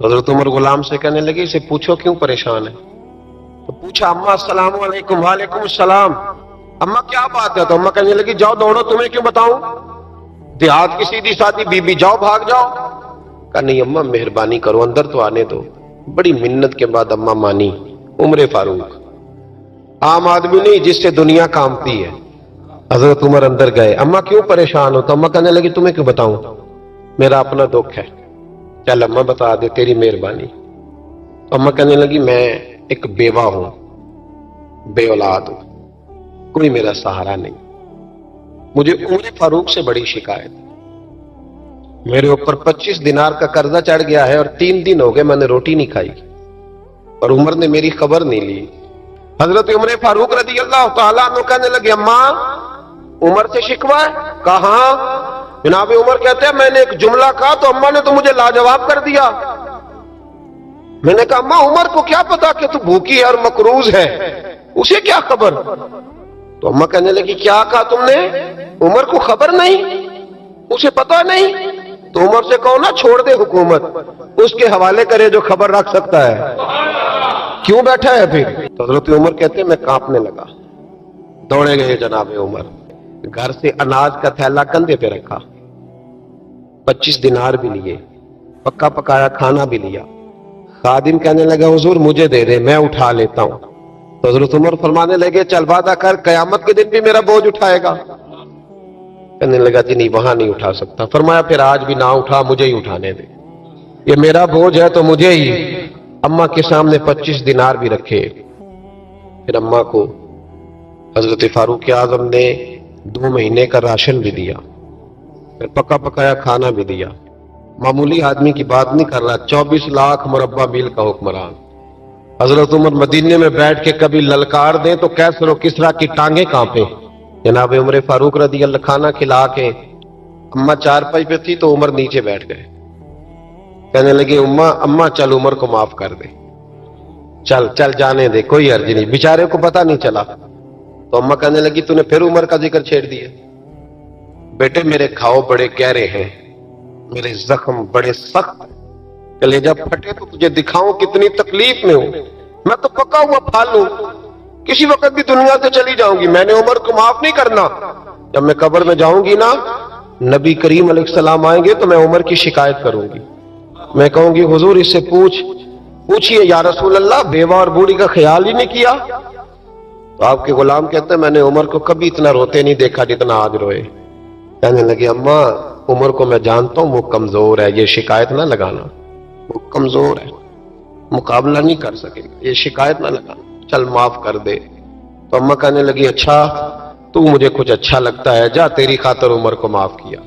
تو حضرت عمر غلام سے کہنے لگے اسے پوچھو کیوں پریشان ہے؟ تو پوچھا اما السلام علیکم۔ وعلیکم السلام۔ اما کیا بات ہے؟ تو اما کہنے لگی جاؤ دوڑو، تمہیں کیوں بتاؤں، دیہات کی سیدھی سادی بی بی، جاؤ بھاگ جاؤ۔ کہا نہیں اما مہربانی کرو، اندر تو آنے دو۔ بڑی منت کے بعد اما مانی۔ عمر فاروق عام آدمی نہیں جس سے دنیا کامتی ہے۔ حضرت عمر اندر گئے، اما کیوں پریشان ہو؟ تو اما کہنے لگی تمہیں کیوں بتاؤں، میرا اپنا دکھ ہے، چل اما بتا دے، تیری مہربانی۔ تو اما کہنے لگی میں ایک بیوہ ہوں، بے اولاد ہوں، کوئی میرا سہارا نہیں، مجھے عمر فاروق سے بڑی شکایت، میرے اوپر 25 دینار کا قرضہ چڑھ گیا ہے اور 3 دن ہو گئے میں نے روٹی نہیں کھائی، اور عمر نے میری خبر نہیں لی۔ حضرت عمر فاروق رضی اللہ تعالیٰ عنہ کہنے لگے اماں عمر سے شکوہ ہے؟ کہاں؟ جناب عمر کہتے ہیں میں نے ایک جملہ کہا تو اماں نے تو مجھے لاجواب کر دیا۔ میں نے کہا اماں عمر کو کیا پتا کہ تو بھوکی ہے اور مقروض ہے، اسے کیا خبر؟ تو اماں کہنے لگی کیا کہا تم نے؟ عمر کو خبر نہیں، اسے پتا نہیں؟ تو عمر سے کہو نا چھوڑ دے حکومت، اس کے حوالے کرے جو خبر رکھ سکتا ہے، کیوں بیٹھا ہے پھر؟ تو حضرت عمر کہتے ہیں میں کانپنے لگا، دوڑے گئے جناب عمر، گھر سے اناج کا تھیلا کندھے پہ رکھا، 25 دینار بھی لیے، پکا پکایا کھانا بھی لیا۔ خادم کہنے لگا حضور مجھے دے دے میں اٹھا لیتا ہوں۔ تو حضرت عمر فرمانے لگے چل وعدہ کر قیامت کے دن بھی میرا بوجھ اٹھائے گا؟ کہنے لگا جی نہیں وہاں نہیں اٹھا سکتا۔ فرمایا پھر آج بھی نہ اٹھا، مجھے ہی اٹھانے دے، یہ میرا بوجھ ہے تو مجھے ہی۔ اماں کے سامنے 25 دینار بھی رکھے، پھر اماں کو حضرت فاروق اعظم نے 2 مہینے کا راشن بھی دیا، پھر پکا پکایا کھانا بھی دیا۔ معمولی آدمی کی بات نہیں کر رہا، 24 لاکھ مربع میل کا حکمران۔ حضرت عمر مدینے میں بیٹھ کے کبھی للکار دیں تو کیسر و کسریٰ کی ٹانگیں کانپے۔ جناب عمر فاروق رضی اللہ کھانا کھلا کے اماں چارپائی پہ تھی تو عمر نیچے بیٹھ گئے، کہنے لگے اماں چل عمر کو معاف کر دے، چل چل جانے دے، کوئی عرض نہیں، بیچارے کو پتہ نہیں چلا۔ تو اماں کہنے لگی تو نے پھر عمر کا ذکر چھیڑ دیا؟ بیٹے میرے گھاؤ بڑے گہرے ہیں، میرے زخم بڑے سخت، کلیجہ پھٹے تو تجھے دکھاؤں کتنی تکلیف میں ہوں، میں تو پکا ہوا پھال ہوں، کسی وقت بھی دنیا سے چلی جاؤں گی، میں نے عمر کو معاف نہیں کرنا۔ جب میں قبر میں جاؤں گی نا، نبی کریم علیہ السلام آئیں گے تو میں عمر کی شکایت کروں گی، میں کہوں گی حضور اس سے پوچھئے یا رسول اللہ بیوہ اور بوڑھی کا خیال ہی نہیں کیا؟ تو آپ کے غلام کہتے ہیں میں نے عمر کو کبھی اتنا روتے نہیں دیکھا جتنا آج روئے۔ کہنے لگے اماں عمر کو میں جانتا ہوں وہ کمزور ہے، یہ شکایت نہ لگانا، وہ کمزور ہے، مقابلہ نہیں کر سکے گا، یہ شکایت نہ لگانا، چل معاف کر دے۔ تو اماں کہنے لگی اچھا تو مجھے کچھ اچھا لگتا ہے، جا تیری خاطر عمر کو معاف کیا،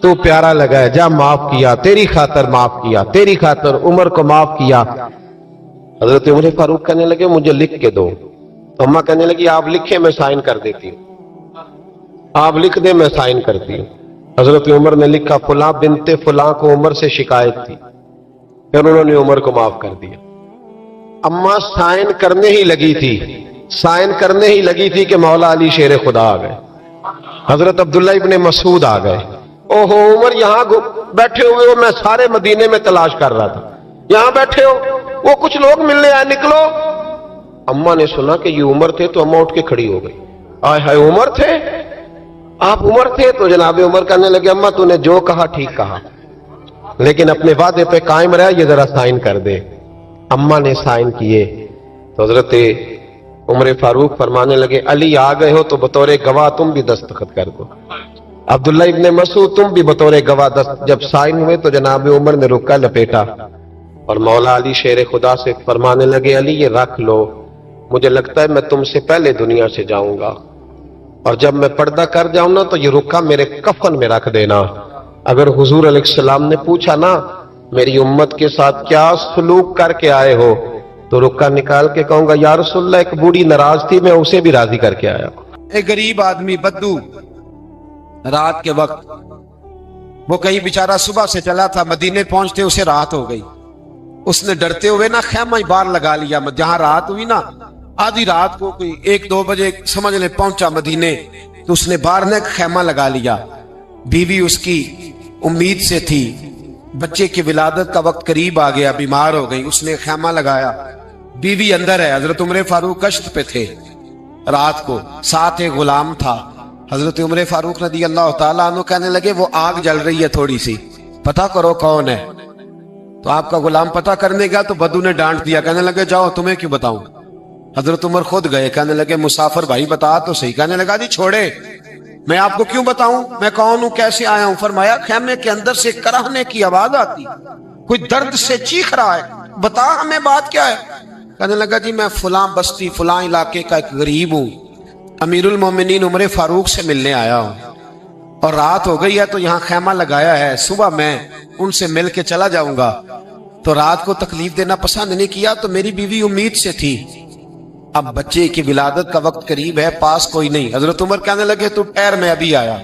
تو پیارا لگا ہے، جا معاف کیا، تیری خاطر معاف کیا، تیری خاطر عمر کو معاف کیا۔ حضرت عمر فاروق کہنے لگے مجھے لکھ کے دو۔ تو اماں کہنے لگی آپ لکھیں میں سائن کر دیتی ہوں، آپ لکھ دیں میں سائن کرتی ہوں۔ حضرت عمر نے لکھا فلاں بنت فلاں کو عمر سے شکایت تھی، پھر انہوں نے عمر کو معاف کر دیا۔ اماں سائن کرنے ہی لگی تھی کہ مولا علی شیر خدا آ گئے، حضرت عبداللہ ابن مسعود آ گئے۔ اوہو عمر یہاں بیٹھے ہوئے ہو، میں سارے مدینے میں تلاش کر رہا تھا، یہاں بیٹھے ہو، وہ کچھ لوگ ملنے آئے، نکلو۔ اماں نے سنا کہ یہ عمر تھے تو اماں اٹھ کے کھڑی ہو گئی، آئے ہائے عمر تھے، آپ عمر تھے؟ تو جناب عمر کہنے لگے اماں تو نے جو کہا ٹھیک کہا، لیکن اپنے وعدے پہ قائم رہا، یہ ذرا سائن کر دے۔ اماں نے سائن کیے تو حضرت عمر فاروق فرمانے لگے علی آ گئے ہو تو بطور گواہ تم بھی دستخط کر دو، عبداللہ ابن مسعود تم بھی بطور گواہ جب سائن ہوئے تو جناب عمر نے رکا لپیٹا اور مولا علی شیر خدا سے فرمانے لگے علی یہ رکھ لو، مجھے لگتا ہے میں تم سے پہلے دنیا سے جاؤں گا، اور جب میں پردہ کر جاؤں نا تو یہ رکا میرے کفن میں رکھ دینا، اگر حضور علیہ السلام نے پوچھا نا میری امت کے ساتھ کیا سلوک کر کے آئے ہو تو رکا نکال کے کہوں گا یا رسول اللہ ایک بوڑھی ناراض تھی میں اسے بھی راضی کر کے آیا۔ ایک غریب آدمی بدو رات کے وقت وہ کہیں بیچارہ صبح سے چلا تھا، مدینے پہنچتے اسے رات ہو گئی، اس نے ڈرتے ہوئے نا خیمہ باہر لگا لیا، جہاں رات ہوئی نا آدھی رات کو کوئی 1-2 بجے سمجھ لیں پہنچا مدینے تو اس نے باہر نے خیمہ لگا لیا، بیوی اس کی امید سے تھی، بچے کی ولادت کا وقت قریب آ گیا, بیمار ہو گئی, اس نے خیمہ لگایا, بیوی اندر ہے. حضرت عمر فاروق گشت پہ تھے رات کو, ساتھ ایک غلام تھا. حضرت عمر فاروق رضی اللہ تعالیٰ عنہ کہنے لگے وہ آگ جل رہی ہے تھوڑی سی, پتہ کرو کون ہے. تو آپ کا غلام پتہ کرنے گیا تو بدو نے ڈانٹ دیا, کہنے لگے جاؤ تمہیں کیوں بتاؤں. حضرت عمر خود گئے, کہنے لگے مسافر بھائی بتا تو صحیح. کہنے لگا جی چھوڑے, میں آپ کو کیوں بتاؤں میں کون ہوں, کیسے آیا ہوں. فرمایا خیمے کے اندر سے کراہنے کی آواز آتی, کوئی درد سے چیخ رہا ہے, بتا ہمیں بات کیا ہے. کہنے لگا جی میں فلاں بستی فلاں علاقے کا ایک غریب ہوں, امیر المومنین عمر فاروق سے ملنے آیا ہوں, اور رات ہو گئی ہے تو یہاں خیمہ لگایا ہے, صبح میں ان سے مل کے چلا جاؤں گا. تو رات کو تکلیف دینا پسند نہیں کیا, تو میری بیوی امید سے تھی. اب بچے کی ولادت کا وقت قریب ہے, پاس کوئی نہیں. حضرت عمر کہنے لگے تو ٹھہر میں ابھی آیا.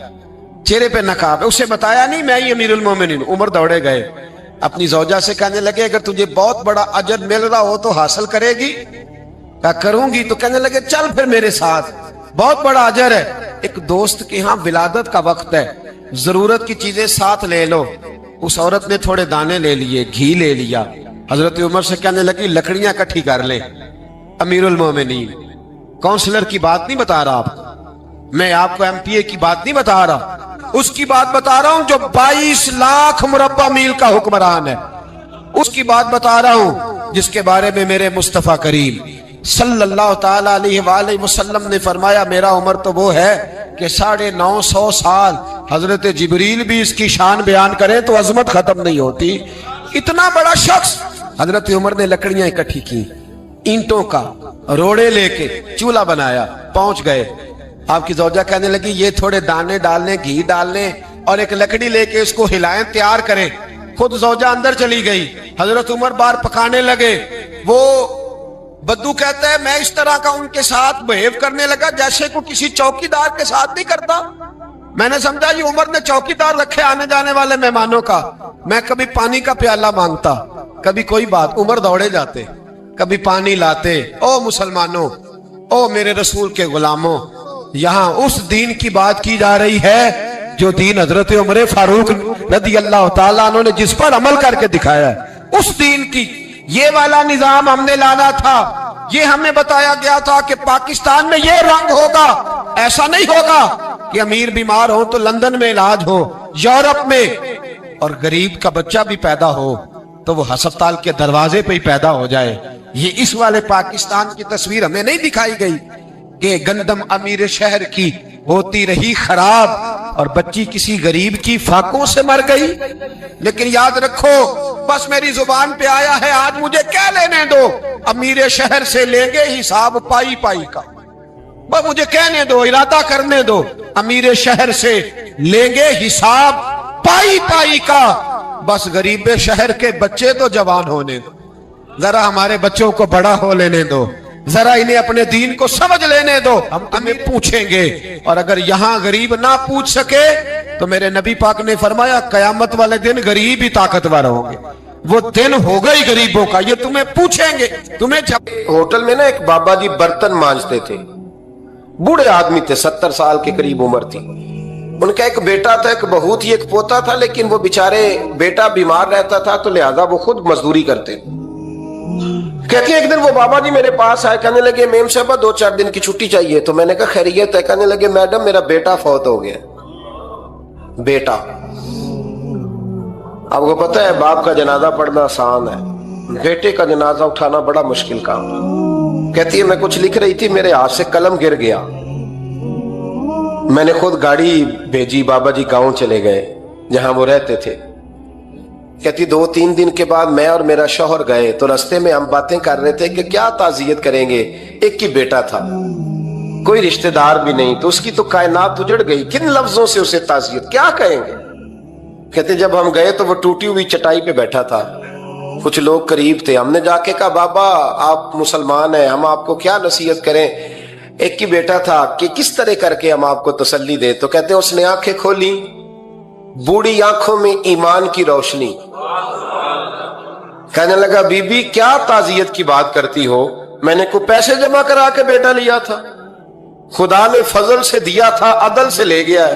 چہرے پہ نقاب ہے, اسے بتایا نہیں میں ہی امیر المومنین. عمر دوڑے گئے, اپنی زوجہ سے کہنے لگے اگر تجھے بہت بڑا اجر مل رہا ہو تو حاصل کرے گی. کہا کروں گی. تو کہنے لگے چل پھر میرے ساتھ, بہت بڑا اجر ہے. ایک دوست کے ہاں ولادت کا وقت ہے, ضرورت کی چیزیں ساتھ لے لو. اس عورت نے تھوڑے دانے لے لیے, گھی لے لیا. حضرت عمر سے کہنے لگی لکڑیاں اکٹھی کر لیں. امیر المومنین کونسلر کی بات نہیں بتا رہا آپ کو, میں آپ کو ایم پی اے کی بات نہیں بتا رہا, اس کی بات بتا رہا ہوں جو 22 لاکھ مربع میل کا حکمران ہے. اس کی بات بتا رہا ہوں جس کے بارے میں میرے مصطفیٰ کریم صلی اللہ تعالی علیہ وآلہ وسلم نے فرمایا میرا عمر تو وہ ہے کہ 950 سال حضرت جبریل بھی اس کی شان بیان کریں تو عظمت ختم نہیں ہوتی. اتنا بڑا شخص. حضرت عمر نے لکڑیاں اکٹھی کی, اینٹوں کا روڑے لے کے چولہا بنایا, پہنچ گئے. آپ کی زوجہ کہنے لگی یہ تھوڑے دانے ڈالنے, گھی ڈالنے اور ایک لکڑی لے کے اس کو ہلائیں, تیار کریں. خود زوجہ اندر چلی گئی. حضرت عمر بار پکانے لگے. وہ بدو کہتا ہے میں اس طرح کا ان کے ساتھ بہیو کرنے لگا جیسے کو کسی چوکیدار کے ساتھ نہیں کرتا. میں نے سمجھا یہ عمر نے چوکیدار رکھے آنے جانے والے مہمانوں کا. میں کبھی پانی کا پیالہ مانگتا, کبھی کوئی بات, عمر دوڑے جاتے, کبھی پانی لاتے. او مسلمانوں, او میرے رسول کے غلاموں, یہاں اس دین کی بات کی جا رہی ہے جو دین حضرت عمر فاروق رضی اللہ تعالیٰ عنہ نے جس پر عمل کر کے دکھایا ہے. اس دین کی یہ والا نظام ہم نے لانا تھا. یہ ہمیں بتایا گیا تھا کہ پاکستان میں یہ رنگ ہوگا, ایسا نہیں ہوگا کہ امیر بیمار ہو تو لندن میں علاج ہو, یورپ میں, اور غریب کا بچہ بھی پیدا ہو تو وہ ہسپتال کے دروازے پہ ہی پیدا ہو جائے. یہ اس والے پاکستان کی تصویر ہمیں نہیں دکھائی گئی کہ گندم امیر شہر کی ہوتی رہی خراب اور بچی کسی غریب کی فاقوں سے مر گئی. لیکن یاد رکھو, بس میری زبان پہ آیا ہے آج, مجھے کہہ لینے دو, امیر شہر سے لیں گے حساب پائی پائی کا. بس مجھے کہنے دو, ارادہ کرنے دو, امیر شہر سے لیں گے حساب پائی پائی کا. بس غریب شہر کے بچے تو جوان ہونے دو, ذرا ہمارے بچوں کو بڑا ہو لینے دو, ذرا انہیں اپنے دین کو سمجھ لینے دو, ہم تمہیں پوچھیں گے. اور اگر یہاں غریب نہ پوچھ سکے تو میرے نبی پاک نے فرمایا قیامت والے دن غریب ہی طاقتور ہوں گے. وہ دن ہوگا ہی غریبوں کا, یہ تمہیں پوچھیں گے. تمہیں ہوٹل میں نا ایک بابا جی برتن مانجتے تھے, بوڑھے آدمی تھے, 70 سال کے قریب عمر تھی. ان کا ایک بیٹا تھا, ایک بہو تھی, ایک پوتا تھا, لیکن وہ بیچارے بیٹا بیمار رہتا تھا تو لہذا وہ خود مزدوری کرتے. کہتی ایک دن وہ بابا جی میرے پاس آئے, کہنے لگے میم صاحبہ 2-4 دن کی چھٹی چاہیے. تو میں نے کہا خیریت ہے. کہنے لگے میڈم میرا بیٹا فوت ہو گیا. بیٹا, آپ کو پتہ ہے باپ کا جنازہ پڑھنا آسان ہے, بیٹے کا جنازہ اٹھانا بڑا مشکل کام. کہتی ہے میں کچھ لکھ رہی تھی, میرے ہاتھ سے قلم گر گیا. میں نے خود گاڑی بھیجی, بابا جی گاؤں چلے گئے جہاں وہ رہتے تھے. کہتی 2-3 دن کے بعد میں اور میرا شوہر گئے تو رستے میں ہم باتیں کر رہے تھے کہ کیا تعزیت کریں گے. ایک ہی بیٹا تھا, کوئی رشتہ دار بھی نہیں, تو اس کی تو کائنات اجڑ گئی, کن لفظوں سے اسے تعزیت کیا کہیں گے. کہتے جب ہم گئے تو وہ ٹوٹی ہوئی چٹائی پہ بیٹھا تھا, کچھ لوگ قریب تھے. ہم نے جا کے کہا بابا آپ مسلمان ہیں, ہم آپ کو کیا نصیحت کریں, ایک ہی بیٹا تھا, کہ کس طرح کر کے ہم آپ کو تسلی دے. تو کہتے اس نے آنکھیں کھولی, بوڑھی آنکھوں میں ایمان کی روشنی. کہنے لگا بی بی کیا تعزیت کی بات کرتی ہو, میں نے کوئی پیسے جمع کرا کے بیٹا لیا تھا, خدا نے فضل سے دیا تھا, عدل سے لے گیا ہے.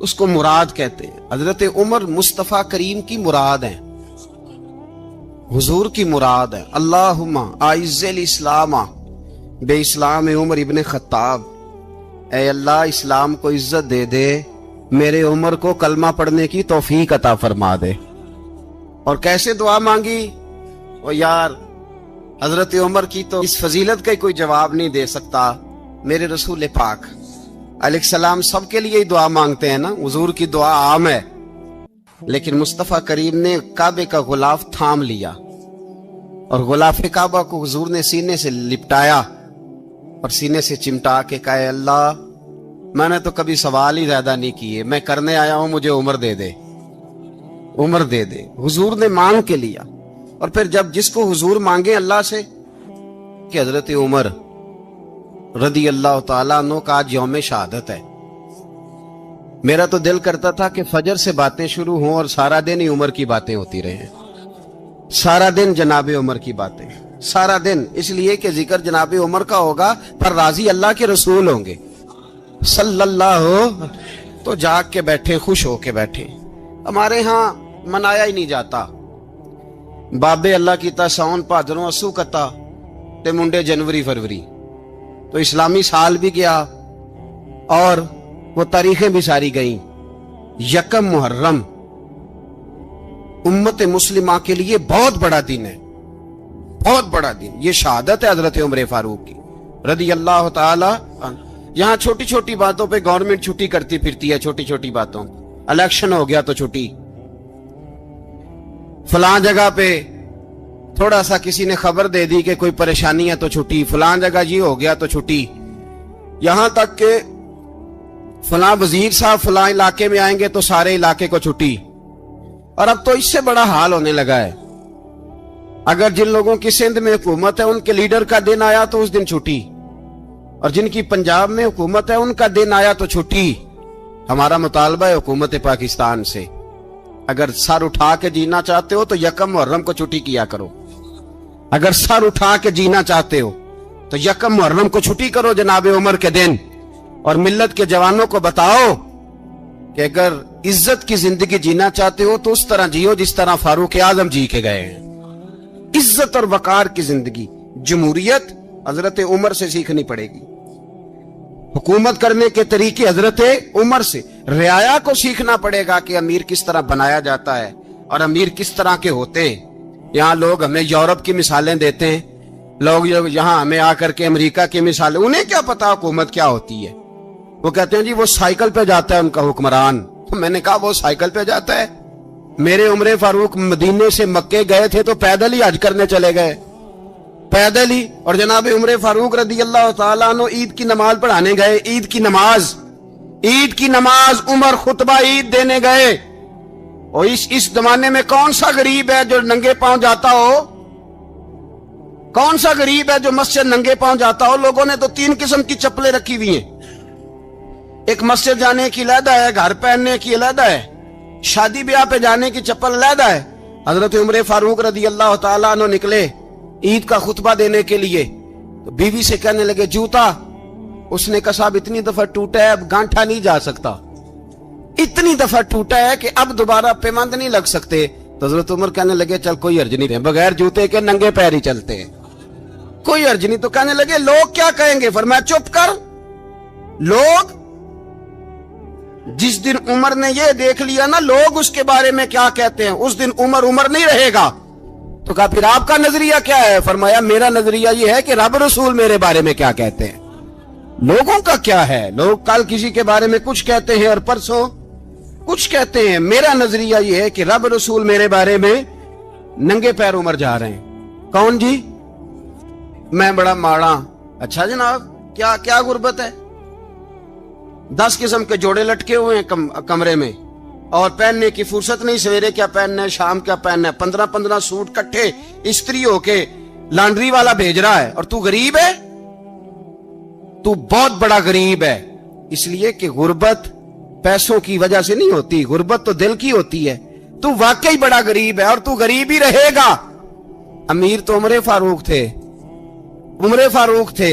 اس کو مراد کہتے ہیں. حضرت عمر مصطفیٰ کریم کی مراد ہیں, حضور کی مراد ہے. اللہم اعز الاسلام بے اسلام عمر ابن خطاب, اے اللہ اسلام کو عزت دے دے, میرے عمر کو کلمہ پڑھنے کی توفیق عطا فرما دے. اور کیسے دعا مانگی؟ او یار حضرت عمر کی تو اس فضیلت کا کوئی جواب نہیں دے سکتا. میرے رسول پاک علیہ السلام سب کے لیے ہی دعا مانگتے ہیں نا, حضور کی دعا عام ہے, لیکن مصطفیٰ کریم نے کعبے کا غلاف تھام لیا اور غلاف کعبہ کو حضور نے سینے سے لپٹایا اور سینے سے چمٹا کے کہا, اللہ میں نے تو کبھی سوال ہی زیادہ نہیں کیے, میں کرنے آیا ہوں, مجھے عمر دے دے, عمر دے دے. حضور نے مانگ کے لیا. اور پھر جب جس کو حضور مانگے اللہ سے کہ حضرت عمر رضی اللہ تعالیٰ عنہ کا آج یوم شہادت ہے, میرا تو دل کرتا تھا کہ فجر سے باتیں شروع ہوں اور سارا دن ہی عمر کی باتیں ہوتی رہیں, سارا دن جناب عمر کی باتیں, سارا دن, اس لیے کہ ذکر جناب عمر کا ہوگا پر راضی اللہ کے رسول ہوں گے صلی اللہ, تو جاگ کے بیٹھے, خوش ہو کے بیٹھے. ہمارے ہاں منایا ہی نہیں جاتا, بابے اللہ کی تا ساون بھادروں اسو کتا تے منڈے جنوری فروری, تو اسلامی سال بھی گیا اور وہ تاریخیں بھی ساری گئیں. یکم محرم امت مسلمہ کے لیے بہت بڑا دن ہے, بہت بڑا دن. یہ شہادت ہے حضرت عمر فاروق کی رضی اللہ تعالی. یہاں چھوٹی چھوٹی باتوں پہ گورنمنٹ چھٹی کرتی پھرتی ہے, چھوٹی چھوٹی باتوں, الیکشن ہو گیا تو چھٹی, فلاں جگہ پہ تھوڑا سا کسی نے خبر دے دی کہ کوئی پریشانی ہے تو چھٹی, فلاں جگہ یہ ہو گیا تو چھٹی, یہاں تک کہ فلاں وزیر صاحب فلاں علاقے میں آئیں گے تو سارے علاقے کو چھٹی. اور اب تو اس سے بڑا حال ہونے لگا ہے, اگر جن لوگوں کی سندھ میں حکومت ہے ان کے لیڈر کا دن آیا تو اس دن چھٹی, اور جن کی پنجاب میں حکومت ہے ان کا دن آیا تو چھٹی. ہمارا مطالبہ ہے حکومت پاکستان سے, اگر سر اٹھا کے جینا چاہتے ہو تو یکم محرم کو چھٹی کیا کرو. اگر سر اٹھا کے جینا چاہتے ہو تو یکم محرم کو چھٹی کرو جناب عمر کے دن, اور ملت کے جوانوں کو بتاؤ کہ اگر عزت کی زندگی جینا چاہتے ہو تو اس طرح جیو جس طرح فاروق اعظم جی کے گئے ہیں. عزت اور وقار کی زندگی. جمہوریت حضرت عمر سے سیکھنی پڑے گی, حکومت کرنے کے طریقے حضرت عمر سے, رعایا کو سیکھنا پڑے گا کہ امیر کس طرح بنایا جاتا ہے اور امیر کس طرح کے ہوتے ہیں. یہاں لوگ ہمیں یورپ کی مثالیں دیتے ہیں, لوگ یہاں ہمیں آ کر کے امریکہ کی مثالیں, انہیں کیا پتا حکومت کیا ہوتی ہے. وہ کہتے ہیں جی وہ سائیکل پہ جاتا ہے ان کا حکمران. میں نے کہا وہ سائیکل پہ جاتا ہے؟ میرے عمر فاروق مدینے سے مکے گئے تھے تو پیدل ہی حج کرنے چلے گئے, پیدل ہی. اور جناب عمر فاروق رضی اللہ تعالیٰ عنہ عید کی نماز پڑھانے گئے, عید کی نماز عمر خطبہ عید دینے گئے. اور اس زمانے میں کون سا غریب ہے جو ننگے پاؤں جاتا ہو؟ کون سا غریب ہے جو مسجد ننگے پاؤں جاتا ہو؟ لوگوں نے تو 3 قسم کی چپلیں رکھی ہوئی ہیں, ایک مسجد جانے کی علیحدہ ہے, گھر پہننے کی علیحدہ ہے, شادی بیاہ پہ جانے کی چپل علیحدہ ہے. حضرت عمر فاروق رضی اللہ تعالیٰ عنہ نکلے عید کا خطبہ دینے کے لیے, تو بیوی سے کہنے لگے جوتا. اس نے کہا صاحب اتنی دفعہ ٹوٹا ہے اب گانٹھا نہیں جا سکتا, اتنی دفعہ ٹوٹا ہے کہ اب دوبارہ پیمند نہیں لگ سکتے. تو حضرت عمر کہنے لگے چل کوئی حرج نہیں, بغیر جوتے کے ننگے پیر ہی چلتے ہیں, کوئی حرج نہیں. تو کہنے لگے لوگ کیا کہیں گے؟ فرمایا چپ کر. لوگ جس دن عمر نے یہ دیکھ لیا نا لوگ اس کے بارے میں کیا کہتے ہیں, اس دن عمر نہیں رہے گا. تو کہا پھر آپ کا نظریہ کیا ہے؟ فرمایا میرا نظریہ یہ ہے کہ رب رسول میرے بارے میں کیا کہتے ہیں. لوگوں کا کیا ہے؟ لوگ کل کسی کے بارے میں کچھ کہتے ہیں اور پرسوں کچھ کہتے ہیں. میرا نظریہ یہ ہے کہ رب رسول میرے بارے میں ننگے پیر عمر جا رہے ہیں. کون جی؟ میں بڑا ماڑا. اچھا جناب کیا غربت ہے؟ 10 قسم کے جوڑے لٹکے ہوئے ہیں کمرے میں اور پہننے کی فرصت نہیں. سویرے کیا پہننا ہے, شام کیا پہننا ہے, 15 سوٹ کٹھے استری ہو کے لانڈری والا بھیج رہا ہے, اور تو غریب ہے. تو بہت بڑا غریب ہے. اس لیے کہ غربت پیسوں کی وجہ سے نہیں ہوتی, غربت تو دل کی ہوتی ہے. تو واقعی بڑا غریب ہے اور تو غریب ہی رہے گا. امیر تو عمر فاروق تھے,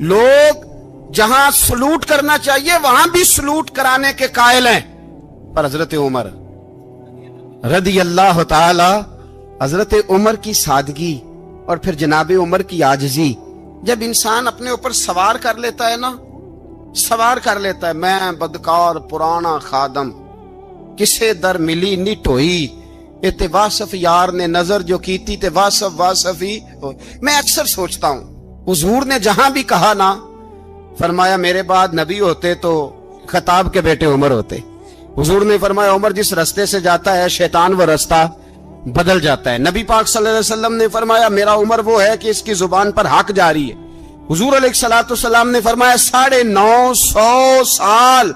لوگ جہاں سلوٹ کرنا چاہیے وہاں بھی سلوٹ کرانے کے قائل ہیں، پر حضرت عمر رضی اللہ تعالی، حضرت عمر کی سادگی اور پھر جناب عمر کی عاجزی، جب انسان اپنے اوپر سوار کر لیتا ہے نا، سوار کر لیتا ہے، میں بدکار پرانا خادم، کسے در ملی نٹ ہوئی، تے واصف یار نے نظر جو کیتی تے واصف ہی ہوئی۔ میں اکثر سوچتا ہوں حضور نے جہاں بھی کہا نا، فرمایا میرے بعد نبی ہوتے تو خطاب کے بیٹے عمر ہوتے۔ حضور نے فرمایا عمر جس رستے سے جاتا ہے شیطان وہ رستہ بدل جاتا ہے۔ نبی پاک صلی اللہ علیہ وسلم نے فرمایا میرا عمر وہ ہے کہ اس کی زبان پر حق جاری ہے۔ حضور علیہ السلام نے فرمایا 950 سال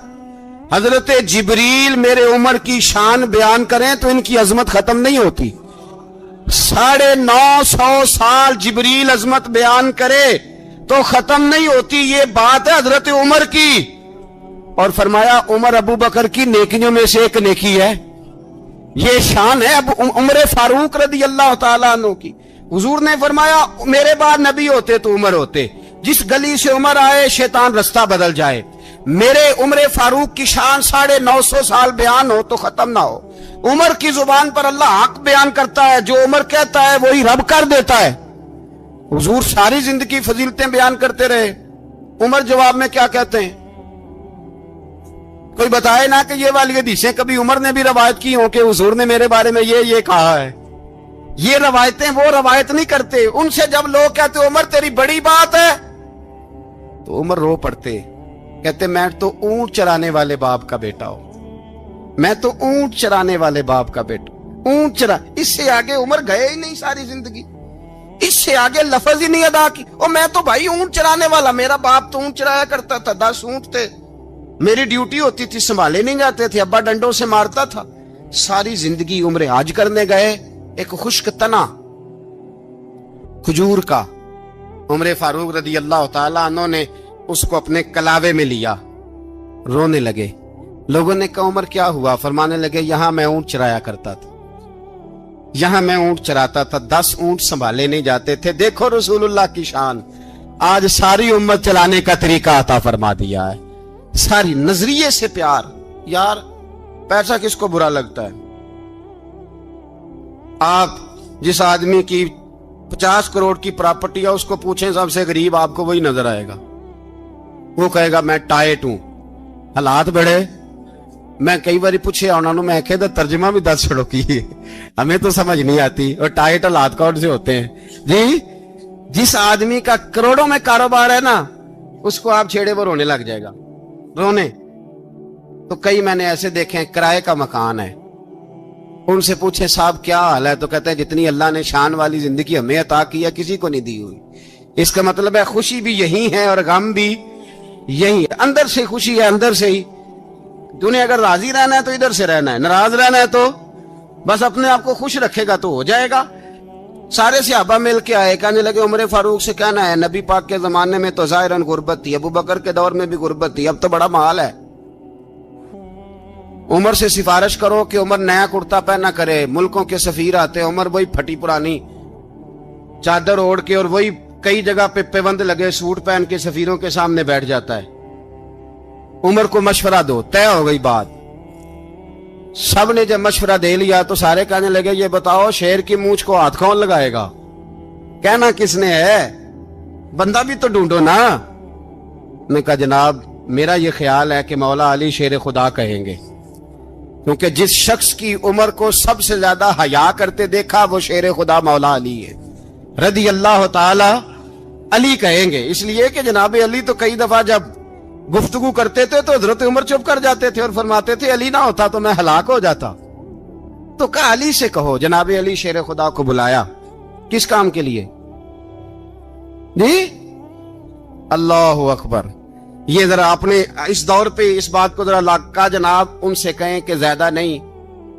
حضرت جبریل میرے عمر کی شان بیان کریں تو ان کی عظمت ختم نہیں ہوتی۔ 950 سال جبریل عظمت بیان کرے تو ختم نہیں ہوتی۔ یہ بات ہے حضرت عمر کی، اور فرمایا عمر ابو بکر کی نیکیوں میں سے ایک نیکی ہے، یہ شان ہے اب عمر فاروق رضی اللہ تعالیٰ عنہ کی۔ حضور نے فرمایا میرے بعد نبی ہوتے تو عمر ہوتے، جس گلی سے عمر آئے شیطان رستہ بدل جائے۔ میرے عمر فاروق کی شان 950 سال بیان ہو تو ختم نہ ہو۔ عمر کی زبان پر اللہ حق بیان کرتا ہے، جو عمر کہتا ہے وہی رب کر دیتا ہے۔ حضور ساری زندگی فضیلتیں بیان کرتے رہے، عمر جواب میں کیا کہتے ہیں؟ کوئی بتائے نا کہ یہ والی حدیثیں کبھی عمر نے بھی روایت کی ہوں کہ حضور نے میرے بارے میں یہ کہا ہے۔ یہ روایتیں وہ روایت نہیں کرتے، ان سے جب لوگ کہتے عمر تیری بڑی بات ہے تو عمر رو پڑتے، کہتے میں تو اونٹ چرانے والے باپ کا بیٹا ہوں، میں تو اونٹ چرانے والے باپ کا بیٹا، اونٹ چرا۔ اس سے آگے عمر گئے ہی نہیں ساری زندگی، اس سے آگے لفظ ہی نہیں ادا کی۔ اور میں تو بھائی اونٹ چرانے والا، میرا باپ تو اونٹ چرایا کرتا تھا، 10 اونٹ تھے، میری ڈیوٹی ہوتی تھی، سنبھالے نہیں جاتے تھے، ابا ڈنڈوں سے مارتا تھا۔ ساری زندگی عمر حج کرنے گئے، ایک خشک تنا کھجور کا عمر فاروق رضی اللہ تعالیٰ عنہ نے اس کو اپنے کلاوے میں لیا، رونے لگے۔ لوگوں نے کہا عمر کیا ہوا؟ فرمانے لگے یہاں میں اونٹ چرایا کرتا تھا، یہاں میں اونٹ چراتا تھا، 10 اونٹ سنبھالے نہیں جاتے تھے۔ دیکھو رسول اللہ کی شان، آج ساری امت چلانے کا طریقہ عطا فرما دیا ہے، ساری نظریے سے پیار۔ یار پیسہ کس کو برا لگتا ہے؟ آپ جس آدمی کی 50 کروڑ کی پراپرٹی ہے اس کو پوچھیں سب سے غریب، آپ کو وہی نظر آئے گا، وہ کہے گا میں ٹائٹ ہوں۔ حالات بڑے، میں کئی باری پوچھے انہوں نے، میں کہتا ترجمہ بھی 10 چھڑوں کی، ہمیں تو سمجھ نہیں آتی، اور ٹائٹ حالات کون سے ہوتے ہیں جی؟ جس آدمی کا کروڑوں میں کاروبار ہے نا، اس کو آپ چھیڑے وہ رونے لگ جائے گا، رونے۔ تو کئی میں نے ایسے دیکھے ہیں کرائے کا مکان ہے، ان سے پوچھے صاحب کیا حال ہے، تو کہتے ہیں جتنی اللہ نے شان والی زندگی ہمیں عطا کی ہے کسی کو نہیں دی ہوئی۔ اس کا مطلب ہے خوشی بھی یہی ہے اور غم بھی یہی ہے، اندر سے خوشی ہے، اندر سے ہی۔ تُنے اگر راضی رہنا ہے تو ادھر سے رہنا ہے، ناراض رہنا ہے تو بس اپنے آپ کو خوش رکھے گا تو ہو جائے گا۔ سارے صحابہ مل کے آئے، کہنے لگے عمر فاروق سے کہنا ہے نبی پاک کے زمانے میں تو ظاہراً غربت تھی، ابو بکر کے دور میں بھی غربت تھی، اب تو بڑا مال ہے، عمر سے سفارش کرو کہ عمر نیا کرتا پہنا کرے۔ ملکوں کے سفیر آتے ہیں، عمر وہی پھٹی پرانی چادر اوڑھ کے اور وہی کئی جگہ پہ پیوند لگے سوٹ پہن کے سفیروں کے سامنے بیٹھ جاتا ہے۔ عمر کو مشورہ دو، طے ہو گئی بات۔ سب نے جب مشورہ دے لیا تو سارے کہنے لگے یہ بتاؤ شیر کی مونچھ کو ہاتھ کون لگائے گا؟ کہنا کس نے ہے؟ بندہ بھی تو ڈھونڈو نا۔ نے کہا جناب میرا یہ خیال ہے کہ مولا علی شیر خدا کہیں گے، کیونکہ جس شخص کی عمر کو سب سے زیادہ حیا کرتے دیکھا وہ شیر خدا مولا علی ہے رضی اللہ تعالی علی کہیں گے۔ اس لیے کہ جناب علی تو کئی دفعہ جب گفتگو کرتے تھے تو حضرت عمر چپ کر جاتے تھے اور فرماتے تھے علی نہ ہوتا تو میں ہلاک ہو جاتا۔ تو کہا علی سے کہو۔ جناب علی شیر خدا کو بلایا، کس کام کے لیے جی؟ اللہ اکبر۔ یہ ذرا اپنے اس دور پہ اس بات کو ذرا لاکا جناب ان سے کہیں کہ زیادہ نہیں،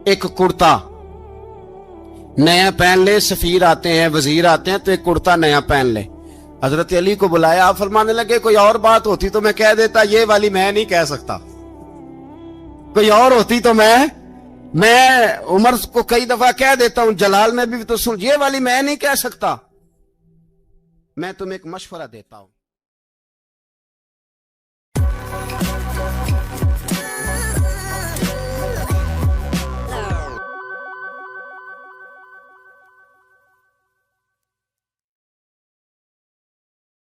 ایک کرتا نیا پہن لے، سفیر آتے ہیں وزیر آتے ہیں تو ایک کرتا نیا پہن لے۔ حضرت علی کو بلایا، آپ فرمانے لگے کوئی اور بات ہوتی تو میں کہہ دیتا، یہ والی میں نہیں کہہ سکتا، کوئی اور ہوتی تو میں عمر کو کئی دفعہ کہہ دیتا ہوں، جلال میں بھی تو سن، یہ والی میں نہیں کہہ سکتا، میں تمہیں ایک مشورہ دیتا ہوں۔